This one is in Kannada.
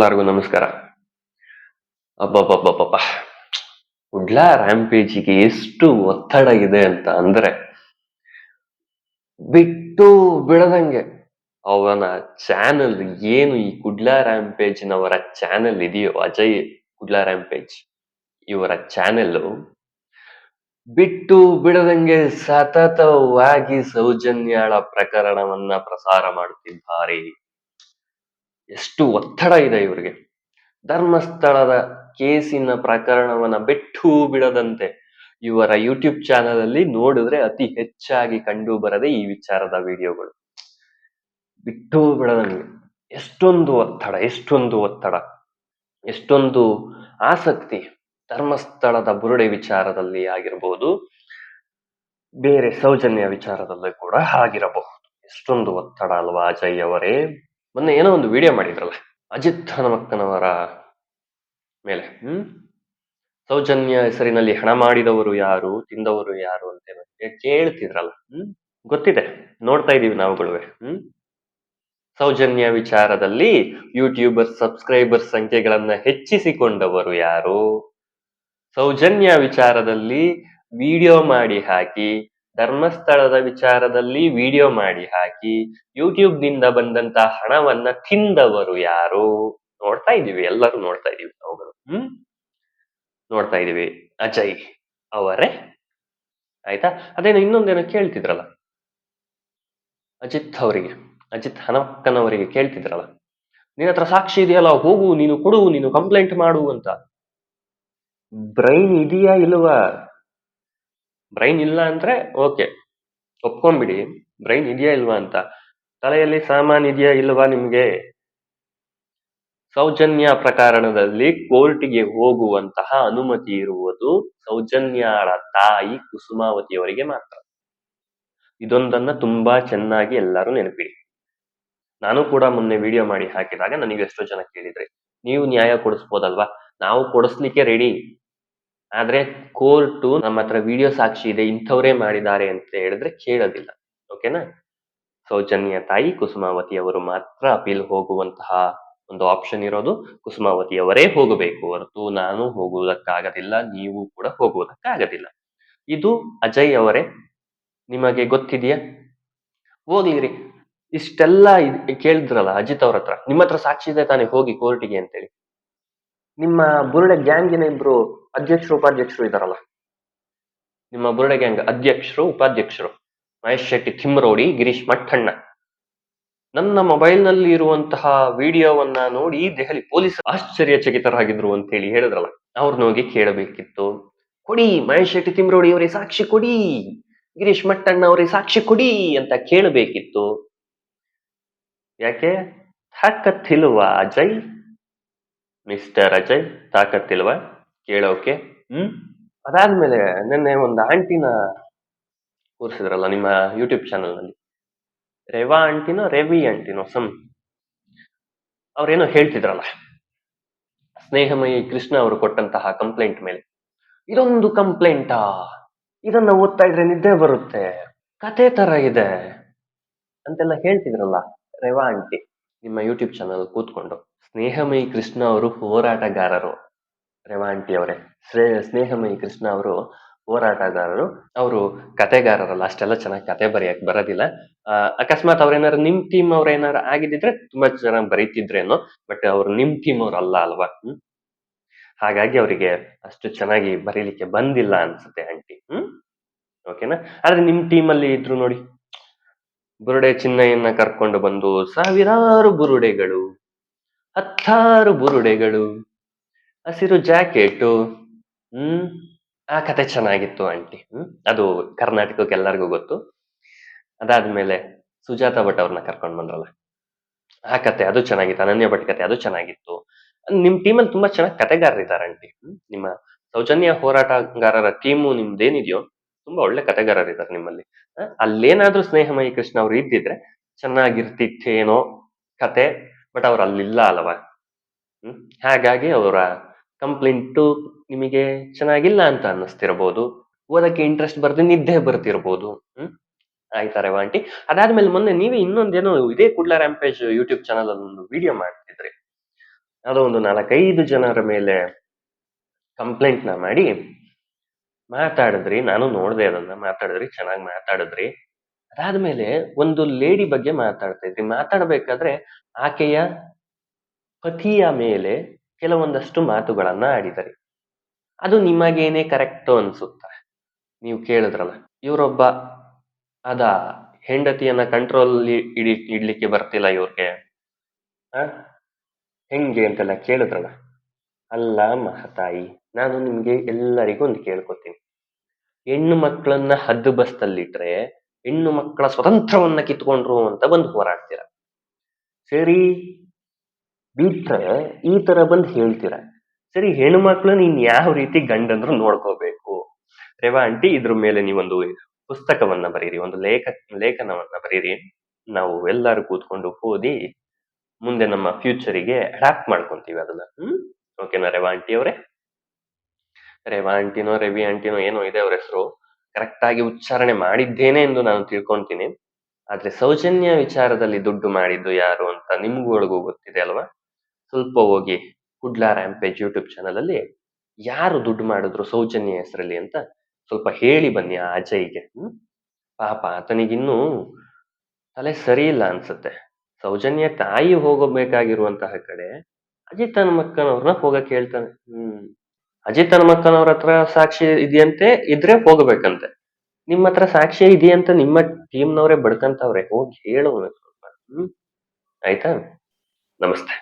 ಎಲ್ಲರಿಗೂ ನಮಸ್ಕಾರ. ಅಬ್ಬಬ್ಬಬ್ಬಬ್ಬ ಕುಡ್ಲಾ ರ್ಯಾಂಪೇಜಿಗೆ ಎಷ್ಟು ಒತ್ತಡ ಇದೆ ಅಂತ ಅಂದ್ರೆ ಬಿಟ್ಟು ಬಿಡದಂಗೆ ಅವನ ಚಾನೆಲ್ ಏನು ಈ ಕುಡ್ಲಾ ರ್ಯಾಂಪೇಜ್ನವರ ಚಾನೆಲ್ ಇದೆಯೋ, ಅಜಯ್ ಕುಡ್ಲಾ ರ್ಯಾಂಪೇಜ್ ಇವರ ಚಾನೆಲ್ ಬಿಟ್ಟು ಬಿಡದಂಗೆ ಸತತವಾಗಿ ಸೌಜನ್ಯಾಳ ಪ್ರಕರಣವನ್ನ ಪ್ರಸಾರ ಮಾಡುತ್ತಿದ್ದಾರೆ. ಎಷ್ಟು ಒತ್ತಡ ಇದೆ ಇವರಿಗೆ. ಧರ್ಮಸ್ಥಳದ ಕೇಸಿನ ಪ್ರಕರಣವನ್ನ ಬಿಟ್ಟು ಬಿಡದಂತೆ ಇವರ ಯೂಟ್ಯೂಬ್ ಚಾನಲ್ ಅಲ್ಲಿ ನೋಡಿದ್ರೆ ಅತಿ ಹೆಚ್ಚಾಗಿ ಕಂಡು ಬರದೆ ಈ ವಿಚಾರದ ವಿಡಿಯೋಗಳು. ಬಿಟ್ಟು ಬಿಡದಂಗೆ ಎಷ್ಟೊಂದು ಒತ್ತಡ, ಎಷ್ಟೊಂದು ಆಸಕ್ತಿ. ಧರ್ಮಸ್ಥಳದ ಬುರುಡೆ ವಿಚಾರದಲ್ಲಿ ಆಗಿರಬಹುದು, ಬೇರೆ ಸೌಜನ್ಯ ವಿಚಾರದಲ್ಲೂ ಕೂಡ ಆಗಿರಬಹುದು. ಎಷ್ಟೊಂದು ಒತ್ತಡ ಅಲ್ವಾ ಅಜಯ್ ಅವರೇ. ಮೊನ್ನೆ ಏನೋ ಒಂದು ವಿಡಿಯೋ ಮಾಡಿದ್ರಲ್ಲ ಅಜಿತ್ ಹನುಮಕ್ಕನವರ ಮೇಲೆ. ಸೌಜನ್ಯ ಹೆಸರಿನಲ್ಲಿ ಹಣ ಮಾಡಿದವರು ಯಾರು, ತಿಂದವರು ಯಾರು ಅಂತ ಕೇಳ್ತಿದ್ರಲ್ಲ. ಗೊತ್ತಿದೆ, ನೋಡ್ತಾ ಇದೀವಿ ನಾವುಗಳು. ಸೌಜನ್ಯ ವಿಚಾರದಲ್ಲಿ ಯೂಟ್ಯೂಬರ್ ಸಬ್ಸ್ಕ್ರೈಬರ್ ಸಂಖ್ಯೆಗಳನ್ನ ಹೆಚ್ಚಿಸಿಕೊಂಡವರು ಯಾರು, ಸೌಜನ್ಯ ವಿಚಾರದಲ್ಲಿ ವಿಡಿಯೋ ಮಾಡಿ ಹಾಕಿ, ಧರ್ಮಸ್ಥಳದ ವಿಚಾರದಲ್ಲಿ ವಿಡಿಯೋ ಮಾಡಿ ಹಾಕಿ ಯೂಟ್ಯೂಬ್ ನಿಂದ ಬಂದಂತ ಹಣವನ್ನ ತಿಂದವರು ಯಾರು, ನೋಡ್ತಾ ಇದೀವಿ, ಎಲ್ಲರೂ ನೋಡ್ತಾ ಇದೀವಿ ನಾವುಗಳು. ನೋಡ್ತಾ ಇದೀವಿ ಅಜಯ್ ಅವರೇ. ಆಯ್ತಾ? ಅದೇನೋ ಇನ್ನೊಂದೇನೋ ಕೇಳ್ತಿದ್ರಲ್ಲ ಅಜಿತ್ ಹನುಮಕ್ಕನವರಿಗೆ ಕೇಳ್ತಿದ್ರಲ್ಲ, ನಿನ್ನ ಹತ್ರ ಸಾಕ್ಷಿ ಇದೆಯಲ್ಲ, ಹೋಗು, ನೀನು ಕೊಡು, ನೀನು ಕಂಪ್ಲೇಂಟ್ ಮಾಡು ಅಂತ. ಬ್ರೈನ್ ಇದೆಯಾ ಇಲ್ವಾ? ಬ್ರೈನ್ ಇಲ್ಲ ಅಂದ್ರೆ ಓಕೆ, ಒಪ್ಕೊಂಡ್ಬಿಡಿ. ಬ್ರೈನ್ ಇದೆಯಾ ಇಲ್ವಾ ಅಂತ. ತಲೆಯಲ್ಲಿ ಸಾಮಾನ್ ಇದೆಯಾ ಇಲ್ವಾ ನಿಮ್ಗೆ? ಸೌಜನ್ಯ ಪ್ರಕರಣದಲ್ಲಿ ಕೋರ್ಟಿಗೆ ಹೋಗುವಂತಹ ಅನುಮತಿ ಇರುವುದು ಸೌಜನ್ಯಾಳ ತಾಯಿ ಕುಸುಮಾವತಿಯವರಿಗೆ ಮಾತ್ರ. ಇದೊಂದನ್ನ ತುಂಬಾ ಚೆನ್ನಾಗಿ ಎಲ್ಲರೂ ನೆನಪಿಡಿ. ನಾನು ಕೂಡ ಮೊನ್ನೆ ವಿಡಿಯೋ ಮಾಡಿ ಹಾಕಿದಾಗ ನನಗೆ ಎಷ್ಟೋ ಜನ ಕೇಳಿದ್ರೆ, ನೀವು ನ್ಯಾಯ ಕೊಡಿಸ್ಬೋದಲ್ವಾ? ನಾವು ಕೊಡಿಸ್ಲಿಕ್ಕೆ ರೆಡಿ, ಆದ್ರೆ ಕೋರ್ಟು ನಮ್ಮ ಹತ್ರ ವಿಡಿಯೋ ಸಾಕ್ಷಿ ಇದೆ, ಇಂಥವರೇ ಮಾಡಿದ್ದಾರೆ ಅಂತ ಹೇಳಿದ್ರೆ ಕೇಳೋದಿಲ್ಲ. ಓಕೆನಾ? ಸೌಜನ್ಯ ತಾಯಿ ಕುಸುಮಾವತಿ ಅವರು ಮಾತ್ರ ಅಪೀಲ್ ಹೋಗುವಂತಹ ಒಂದು ಆಪ್ಷನ್ ಇರೋದು. ಕುಸುಮಾವತಿ ಅವರೇ ಹೋಗಬೇಕು ಹೊರತು ನಾನು ಹೋಗುವುದಕ್ಕಾಗದಿಲ್ಲ, ನೀವು ಕೂಡ ಹೋಗುವುದಕ್ಕಾಗದಿಲ್ಲ. ಇದು ಅಜಯ್ ಅವರೇ ನಿಮಗೆ ಗೊತ್ತಿದೆಯಾ? ಹೋಗ್ಲಿರಿ. ಇಷ್ಟೆಲ್ಲ ಕೇಳಿದ್ರಲ್ಲ ಅಜಿತ್ ಅವ್ರ ಹತ್ರ, ನಿಮ್ಮ ಹತ್ರ ಸಾಕ್ಷಿ ಇದೆ ತಾನೇ, ಹೋಗಿ ಕೋರ್ಟಿಗೆ ಅಂತೇಳಿ. ನಿಮ್ಮ ಬುರುಡೆ ಗ್ಯಾಂಗಿನ ಇಬ್ರು ಅಧ್ಯಕ್ಷರು ಉಪಾಧ್ಯಕ್ಷರು ಇದಾರಲ್ಲ, ನಿಮ್ಮ ಬುರುಡೆ ಗ್ಯಾಂಗ್ ಅಧ್ಯಕ್ಷರು ಉಪಾಧ್ಯಕ್ಷರು ಮಹೇಶ್ ಶೆಟ್ಟಿ, ತಿಮ್ಮರೋಡಿ, ಗಿರೀಶ್ ಮಠಣ್ಣ, ನನ್ನ ಮೊಬೈಲ್ ನಲ್ಲಿ ಇರುವಂತಹ ವಿಡಿಯೋವನ್ನ ನೋಡಿ ದೆಹಲಿ ಪೊಲೀಸ್ ಆಶ್ಚರ್ಯಚಕಿತರಾಗಿದ್ರು ಅಂತ ಹೇಳಿ ಹೇಳಿದ್ರಲ್ಲ, ಅವ್ರನ್ನ ಹೋಗಿ ಕೇಳಬೇಕಿತ್ತು. ಕೊಡಿ ಮಹೇಶ್ ಶೆಟ್ಟಿ ತಿಮ್ಮರೋಡಿ ಅವರಿಗೆ ಸಾಕ್ಷಿ ಕೊಡಿ, ಗಿರೀಶ್ ಮಟ್ಟಣ್ಣ ಅವರಿಗೆ ಸಾಕ್ಷಿ ಕೊಡಿ ಅಂತ ಕೇಳಬೇಕಿತ್ತು. ಯಾಕೆ? ತಾಕತ್ತಿಲ್ವಾ ಅಜಯ್? ಮಿಸ್ಟರ್ ಅಜಯ್ ತಾಕತ್ತಿಲ್ವಾ ಕೇಳೋಕೆ? ಅದಾದ್ಮೇಲೆ ನಿನ್ನೆ ಒಂದು ಆಂಟಿನ ಕೂರಿಸಿದ್ರಲ್ಲ ನಿಮ್ಮ ಯೂಟ್ಯೂಬ್ ಚಾನಲ್ ನಲ್ಲಿ, ರೇವಾ ಆಂಟಿನೋ ರೇವಿ ಆಂಟಿನೋ ಅವ್ರೇನೋ ಹೇಳ್ತಿದ್ರಲ್ಲ, ಸ್ನೇಹಮಯಿ ಕೃಷ್ಣ ಅವರು ಕೊಟ್ಟಂತಹ ಕಂಪ್ಲೇಂಟ್ ಮೇಲೆ, ಇದೊಂದು ಕಂಪ್ಲೇಂಟಾ, ಇದನ್ನ ಓದ್ತಾ ಇದ್ರೆ ನಿದ್ದೆ ಬರುತ್ತೆ, ಕತೆ ತರ ಇದೆ ಅಂತೆಲ್ಲ ಹೇಳ್ತಿದ್ರಲ್ಲ ರೇವಾ ಆಂಟಿ ನಿಮ್ಮ ಯೂಟ್ಯೂಬ್ ಚಾನಲ್ ಕೂತ್ಕೊಂಡು. ಸ್ನೇಹಮಯಿ ಕೃಷ್ಣ ಅವರು ಹೋರಾಟಗಾರರು, ರೇವಾ ಆಂಟಿ ಅವರೇ. ಸ್ನೇಹಮಯಿ ಕೃಷ್ಣ ಅವರು ಹೋರಾಟಗಾರರು, ಅವರು ಕತೆಗಾರರಲ್ಲ, ಅಷ್ಟೆಲ್ಲ ಚೆನ್ನಾಗಿ ಕತೆ ಬರೆಯಕ್ ಬರೋದಿಲ್ಲ. ಅಕಸ್ಮಾತ್ ಅವ್ರೇನಾರು ನಿಮ್ ಟೀಮ್ ಅವ್ರ ಏನಾರು ಆಗಿದ್ದಿದ್ರೆ ತುಂಬಾ ಚೆನ್ನಾಗಿ ಬರೀತಿದ್ರೇನೋ, ಬಟ್ ಅವ್ರು ನಿಮ್ ಟೀಮ್ ಅವ್ರು ಅಲ್ಲ ಅಲ್ವಾ. ಹಾಗಾಗಿ ಅವರಿಗೆ ಅಷ್ಟು ಚೆನ್ನಾಗಿ ಬರೀಲಿಕ್ಕೆ ಬಂದಿಲ್ಲ ಅನ್ಸುತ್ತೆ ಆಂಟಿ. ಓಕೆನಾ? ಆದ್ರೆ ನಿಮ್ ಟೀಮ್ ಅಲ್ಲಿ ಇದ್ರು ನೋಡಿ, ಬುರುಡೆ ಚಿನ್ನಯ್ಯನ ಕರ್ಕೊಂಡು ಬಂದು ಸಾವಿರಾರು ಬುರುಡೆಗಳು, 10 ಬುರುಡೆಗಳು, ಹಸಿರು ಜಾಕೆಟು, ಆ ಕತೆ ಚೆನ್ನಾಗಿತ್ತು ಆಂಟಿ. ಅದು ಕರ್ನಾಟಕಕ್ಕೆ ಎಲ್ಲರಿಗೂ ಗೊತ್ತು. ಅದಾದ್ಮೇಲೆ ಸುಜಾತ ಭಟ್ ಅವ್ರನ್ನ ಕರ್ಕೊಂಡು ಬಂದ್ರಲ್ಲ, ಆ ಕತೆ ಅದು ಚೆನ್ನಾಗಿತ್ತು. ಅನನ್ಯ ಭಟ್ ಕತೆ ಅದು ಚೆನ್ನಾಗಿತ್ತು. ನಿಮ್ ಟೀಮಲ್ಲಿ ತುಂಬಾ ಚೆನ್ನಾಗಿ ಕತೆಗಾರರಿದ್ದಾರೆ ಆಂಟಿ. ನಿಮ್ಮ ಸೌಜನ್ಯ ಹೋರಾಟಗಾರರ ಟೀಮು ನಿಮ್ದೇನಿದೆಯೋ ತುಂಬಾ ಒಳ್ಳೆ ಕತೆಗಾರರಿದ್ದಾರೆ ನಿಮ್ಮಲ್ಲಿ. ಅಲ್ಲೇನಾದ್ರೂ ಸ್ನೇಹಮಯಿ ಕೃಷ್ಣ ಅವ್ರು ಇದ್ದಿದ್ರೆ ಚೆನ್ನಾಗಿರ್ತಿತ್ತೇನೋ ಕತೆ, ಬಟ್ ಅವ್ರು ಅಲ್ಲಿಲ್ಲ ಅಲ್ವಾ. ಹಾಗಾಗಿ ಅವರ ಕಂಪ್ಲೇಂಟು ನಿಮಗೆ ಚೆನ್ನಾಗಿಲ್ಲ ಅಂತ ಅನ್ನಿಸ್ತಿರ್ಬೋದು, ಓದಕ್ಕೆ ಇಂಟ್ರೆಸ್ಟ್ ಬರ್ದೆ ನಿದ್ದೆ ಬರ್ತಿರ್ಬೋದು. ಆಯ್ತಾ ರೇವಾ ಆಂಟಿ? ಅದಾದ್ಮೇಲೆ ಮೊನ್ನೆ ನೀವೇ ಇನ್ನೊಂದೇನೋ ಇದೇ ಕುಡ್ಲಾ ರ್ಯಾಂಪೇಜ್ ಯೂಟ್ಯೂಬ್ ಚಾನಲ್ ಅಲ್ಲಿ ಒಂದು ವಿಡಿಯೋ ಮಾಡ್ತಿದ್ರಿ, ಯಾವುದೋ ಒಂದು 4-5 ಜನರ ಮೇಲೆ ಕಂಪ್ಲೇಂಟ್‌ನ ಮಾಡಿ ಮಾತಾಡಿದ್ರಿ. ನಾನು ನೋಡ್ದೆ ಅದನ್ನ. ಮಾತಾಡಿದ್ರಿ, ಚೆನ್ನಾಗ್ ಮಾತಾಡಿದ್ರಿ. ಅದಾದ್ಮೇಲೆ ಒಂದು ಲೇಡಿ ಬಗ್ಗೆ ಮಾತಾಡ್ತಾ ಇದ್ರಿ. ಮಾತಾಡ್ಬೇಕಾದ್ರೆ ಆಕೆಯ ಪತಿಯ ಮೇಲೆ ಕೆಲವೊಂದಷ್ಟು ಮಾತುಗಳನ್ನ ಆಡಿದಿರಿ. ಅದು ನಿಮಗೇನೆ ಕರೆಕ್ಟು ಅನ್ಸುತ್ತಾ? ನೀವು ಕೇಳಿದ್ರಲ್ಲ, ಇವ್ರೊಬ್ಬ ಅದ ಹೆಂಡತಿಯನ್ನ ಕಂಟ್ರೋಲ್ ಇಡ್ಲಿಕ್ಕೆ ಬರ್ತಿಲ್ಲ ಇವ್ರಿಗೆ. ಆ ಹೆಂಗೆ ಅಂತೆಲ್ಲ ಕೇಳಿದ್ರಲ್ಲ. ಅಲ್ಲ ಮಹತಾಯಿ, ನಾನು ನಿಮ್ಗೆ ಎಲ್ಲರಿಗೂ ಒಂದು ಕೇಳ್ಕೊತೀನಿ. ಹೆಣ್ಣು ಮಕ್ಕಳನ್ನ ಹದ್ದು ಬಸ್ತಲ್ಲಿಟ್ರೆ ಹೆಣ್ಣು ಮಕ್ಕಳ ಸ್ವತಂತ್ರವನ್ನ ಕಿತ್ಕೊಂಡ್ರು ಅಂತ ಬಂದು ಹೋರಾಡ್ತೀರ. ಸರಿ, ಬಿಟ್ರೆ ಈ ತರ ಬಂದು ಹೇಳ್ತೀರ. ಸರಿ, ಹೆಣ್ಮಕ್ಳನ್ನ ಇನ್ ಯಾವ ರೀತಿ ಗಂಡಂದ್ರು ನೋಡ್ಕೋಬೇಕು? ರೇವಾ ಆಂಟಿ, ಇದ್ರ ಮೇಲೆ ನೀವೊಂದು ಪುಸ್ತಕವನ್ನ ಬರೀರಿ, ಒಂದು ಲೇಖನವನ್ನ ಬರೀರಿ. ನಾವು ಎಲ್ಲರೂ ಕೂತ್ಕೊಂಡು ಓದಿ ಮುಂದೆ ನಮ್ಮ ಫ್ಯೂಚರಿಗೆ ಅಡಾಪ್ಟ್ ಮಾಡ್ಕೊಂತೀವಿ ಅದನ್ನ. ಓಕೆನಾ ರೇವಾ ಆಂಟಿ ಅವರೇ? ರೇವಾ ಆಂಟಿನೋ ರವಿ ಆಂಟಿನೋ ಏನೋ ಇದೆ ಅವ್ರ ಹೆಸರು, ಕರೆಕ್ಟ್ ಆಗಿ ಉಚ್ಚಾರಣೆ ಮಾಡಿದ್ದೇನೆ ಎಂದು ನಾನು ತಿಳ್ಕೊಂತೀನಿ. ಆದ್ರೆ ಸೌಜನ್ಯ ವಿಚಾರದಲ್ಲಿ ದುಡ್ಡು ಮಾಡಿದ್ದು ಯಾರು ಅಂತ ನಿಮ್ಗಳಿಗೂ ಗೊತ್ತಿದೆ ಅಲ್ವಾ? ಸ್ವಲ್ಪ ಹೋಗಿ ಕುಡ್ಲಾ ರ್ಯಾಂಪೇಜ್ ಯೂಟ್ಯೂಬ್ ಚಾನಲ್ ಅಲ್ಲಿ ಯಾರು ದುಡ್ಡು ಮಾಡಿದ್ರು ಸೌಜನ್ಯ ಹೆಸರಲ್ಲಿ ಅಂತ ಸ್ವಲ್ಪ ಹೇಳಿ ಬನ್ನಿ ಆ ಅಜಯ್ಗೆ. ಪಾಪ ಆತನಿಗಿನ್ನೂ ತಲೆ ಸರಿ ಇಲ್ಲ ಅನ್ಸುತ್ತೆ. ಸೌಜನ್ಯ ತಾಯಿ ಹೋಗಬೇಕಾಗಿರುವಂತಹ ಕಡೆ ಅಜಿತ್ ಹನುಮಕ್ಕನವ್ರನ್ನ ಹೋಗಕ್ ಹೇಳ್ತಾನೆ. ಅಜಿತ್ ಹನುಮಕ್ಕನವ್ರ ಹತ್ರ ಸಾಕ್ಷಿ ಇದೆಯಂತೆ, ಇದ್ರೆ ಹೋಗ್ಬೇಕಂತೆ. ನಿಮ್ಮ ಹತ್ರ ಸಾಕ್ಷ್ಯ ಇದೆಯಂತ ನಿಮ್ಮ ಟೀಮ್ನವರೇ ಬಡ್ಕಂತವ್ರೆ, ಹೋಗಿ ಹೇಳು ಸ್ವಲ್ಪ. ಆಯ್ತಾ? ನಮಸ್ತೆ.